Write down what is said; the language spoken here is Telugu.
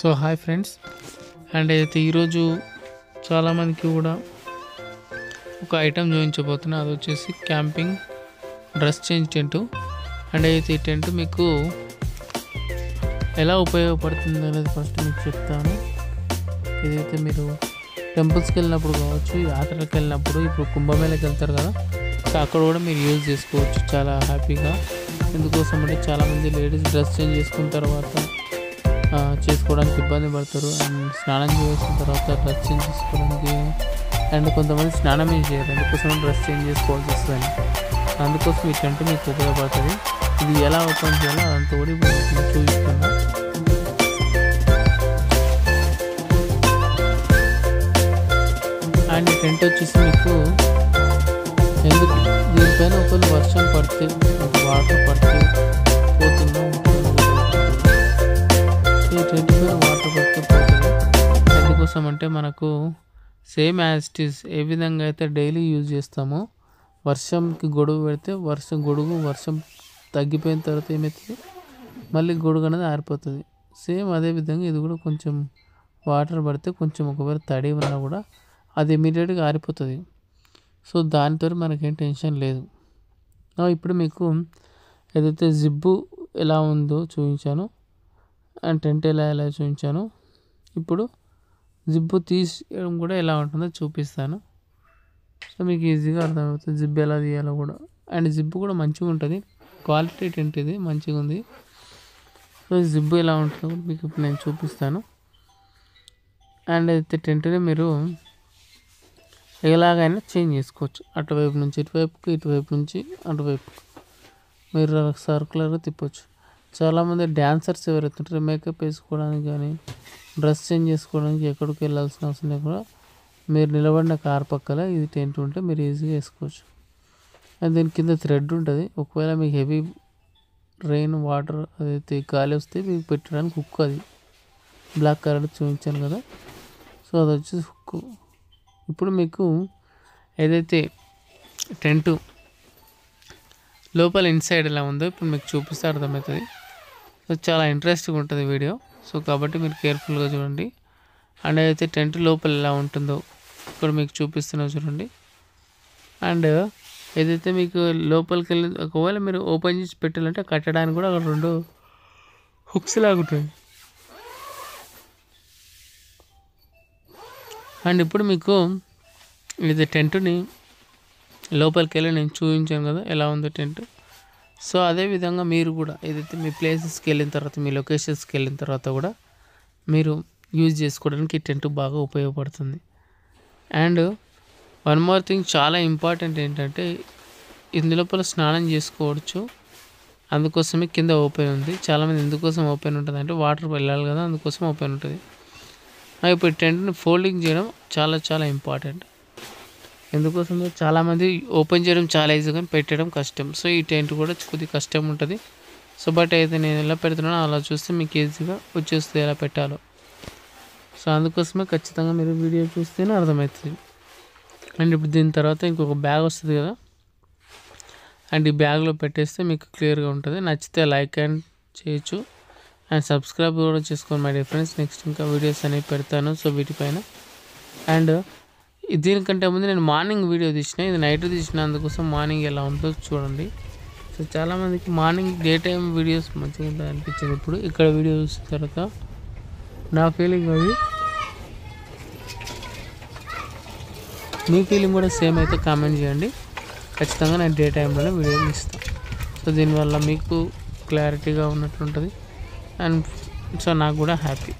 సో హాయ్ ఫ్రెండ్స్, అండ్ అయితే ఈరోజు చాలామందికి కూడా ఒక ఐటెం చూపించబోతున్నా. అది వచ్చేసి camping dress change tent. And అయితే ఈ టెంట్ మీకు ఎలా ఉపయోగపడుతుంది అనేది ఫస్ట్ మీకు చెప్తాను. ఇదైతే మీరు టెంపుల్స్కి వెళ్ళినప్పుడు కావచ్చు, యాత్రలకు వెళ్ళినప్పుడు, ఇప్పుడు కుంభమేళకి వెళ్తారు కదా, సో అక్కడ కూడా మీరు యూజ్ చేసుకోవచ్చు చాలా హ్యాపీగా. ఎందుకోసం అంటే చాలామంది లేడీస్ డ్రెస్ చేంజ్ చేసుకున్న తర్వాత చేసుకోవడానికి ఇబ్బంది పడతారు. అండ్ స్నానం చేసిన తర్వాత డ్రెస్ చేంజ్ చేసుకోవడానికి, అండ్ కొంతమంది స్నానమే చేయరు, అందుకోసం డ్రెస్ చేంజ్ చేసుకోవాల్సి వస్తుంది. అందుకోసం ఈ టెంట్ మీకు ఉపయోగపడుతుంది. ఇది ఎలా ఓపెన్ చేయాలో అదంతా కూడా ఇప్పుడు నేను చూపిస్తున్నా. అండ్ ఈ టెంట్ వచ్చేసి మీకు ఎందుకు దీనిపైన ఒకవేళ వర్షం పడితే, వాటర్ పడితే పోతుందో ఈ టెంట్ పైన వాటర్ పడితే పోతుంది. ఎందుకోసం అంటే మనకు same as it is a విధంగా అయితే డైలీ యూజ్ చేస్తామో, వర్షంకి గొడుగు పెడితే వర్షం తగ్గిపోయిన తర్వాత ఏమవుతుంది, మళ్ళీ గొడుగు అనేది ఆరిపోతుంది. సేమ్ అదే విధంగా ఇది కూడా కొంచెం వాటర్ పడితే కొంచెం ఒకవేళ తడి ఉన్నా కూడా అది ఇమీడియట్గా ఆరిపోతుంది. సో దానితో మనకేం టెన్షన్ లేదు. ఇప్పుడు మీకు ఏదైతే జిబ్బు ఎలా ఉందో చూపించాను, అండ్ టెంట్ ఎలా చూపించాను. ఇప్పుడు జిబ్బు తీయడం కూడా ఎలా ఉంటుందో చూపిస్తాను. సో మీకు ఈజీగా అర్థమవుతుంది జిబ్బు ఎలా తీయాలో కూడా. అండ్ జిబ్బు కూడా మంచిగా ఉంటుంది, క్వాలిటీ టెంట్ ఇది మంచిగా ఉంది. సో జిబ్బు ఎలా ఉంటుందో మీకు ఇప్పుడు నేను చూపిస్తాను. అండ్ అయితే టెంట్ని మీరు ఎలాగైనా చేంజ్ చేసుకోవచ్చు. అటువైపు నుంచి ఇటువైపుకి, ఇటువైపు నుంచి అటువైపుకి మీరు సర్కులర్గా తిప్పవచ్చు. చాలామంది డ్యాన్సర్స్ ఎవరైతే ఉంటారో మేకప్ వేసుకోవడానికి కానీ, డ్రెస్ చేంజ్ చేసుకోవడానికి ఎక్కడికి వెళ్ళాల్సిన అవసరం లేకుండా మీరు నిలబడిన కార్ పక్కన ఇది టెంట్ ఉంటే మీరు ఈజీగా వేసుకోవచ్చు. అండ్ దీని కింద థ్రెడ్ ఉంటుంది. ఒకవేళ మీకు హెవీ రెయిన్ వాటర్ అదైతే గాలి వస్తే మీకు పెట్టడానికి హుక్, అది బ్లాక్ కలర్ చూపించాను కదా, సో అది వచ్చేసి హుక్. ఇప్పుడు మీకు ఏదైతే టెంట్ లోపల ఇన్సైడ్ ఎలా ఉందో ఇప్పుడు మీకు చూపిస్తే అర్థమవుతుంది. సో చాలా ఇంట్రెస్టింగ్ ఉంటుంది వీడియో. సో కాబట్టి మీరు కేర్ఫుల్గా చూడండి. అండ్ అయితే టెంట్ లోపల ఎలా ఉంటుందో ఇక్కడ మీకు చూపిస్తున్నా చూడండి. అండ్ ఏదైతే మీకు లోపలికి వెళ్ళి ఒకవేళ మీరు ఓపెన్ చేసి పెట్టాలంటే కట్టడానికి కూడా అక్కడ 2 హుక్స్ లాగా ఉంటుంది. అండ్ ఇప్పుడు మీకు ఇది టెంట్ని లోపలికి వెళ్ళి నేను చూపించాను కదా ఎలా ఉందో టెంట్. సో అదేవిధంగా మీరు కూడా ఏదైతే మీ ప్లేసెస్కి వెళ్ళిన తర్వాత, మీ లొకేషన్స్కి వెళ్ళిన తర్వాత కూడా మీరు యూజ్ చేసుకోవడానికి ఈ టెంట్ బాగా ఉపయోగపడుతుంది. అండ్ వన్ మోర్ థింగ్ చాలా ఇంపార్టెంట్ ఏంటంటే ఇందులోపల స్నానం చేసుకోవచ్చు. అందుకోసమే కింద ఓపెన్ ఉంది. చాలామంది ఎందుకోసం ఓపెన్ ఉంటుంది అంటే వాటర్ వెళ్ళాలి కదా, అందుకోసం ఓపెన్ ఉంటుంది. ఇప్పుడు టెంట్ని ఫోల్డింగ్ చేయడం చాలా చాలా ఇంపార్టెంట్. ఎందుకోసం చాలామంది ఓపెన్ చేయడం చాలా ఈజీ కానీ పెట్టడం కష్టం. సో ఈ టెంట్ కూడా కొద్దిగా కష్టం ఉంటుంది. సో బట్ అయితే నేను ఎలా పెడుతున్నానో అలా చూస్తే మీకు ఈజీగా వచ్చేస్తుంది ఎలా పెట్టాలో. సో అందుకోసమే ఖచ్చితంగా మీరు వీడియో చూస్తేనే అర్థమవుతుంది. అండ్ ఇప్పుడు దీని తర్వాత ఇంకొక బ్యాగ్ వస్తుంది కదా, అండ్ ఈ బ్యాగ్లో పెట్టేస్తే మీకు క్లియర్గా ఉంటుంది. నచ్చితే లైక్ అండ్ చేయొచ్చు, అండ్ సబ్స్క్రైబ్ కూడా చేసుకోండి మై డియర్ ఫ్రెండ్స్. నెక్స్ట్ ఇంకా వీడియోస్ అనేవి పెడతాను సో వీటిపైన. అండ్ దీనికంటే ముందు నేను మార్నింగ్ వీడియో తీసిన, ఇది నైట్ తీసిన, అందుకోసం మార్నింగ్ ఎలా ఉంటుందో చూడండి. సో చాలామందికి మార్నింగ్ డే టైం వీడియోస్ మంచిగా ఉంటుంది అనిపించింది. ఇప్పుడు ఇక్కడ వీడియో చూసిన తర్వాత నా ఫీలింగ్ అది, మీ ఫీలింగ్ కూడా సేమ్ అయితే కామెంట్ చేయండి. ఖచ్చితంగా నేను డే టైంలోనే వీడియోలు ఇస్తాను. సో దీనివల్ల మీకు క్లారిటీగా ఉన్నట్టు ఉంటుంది, అండ్ సో నాకు కూడా హ్యాపీ.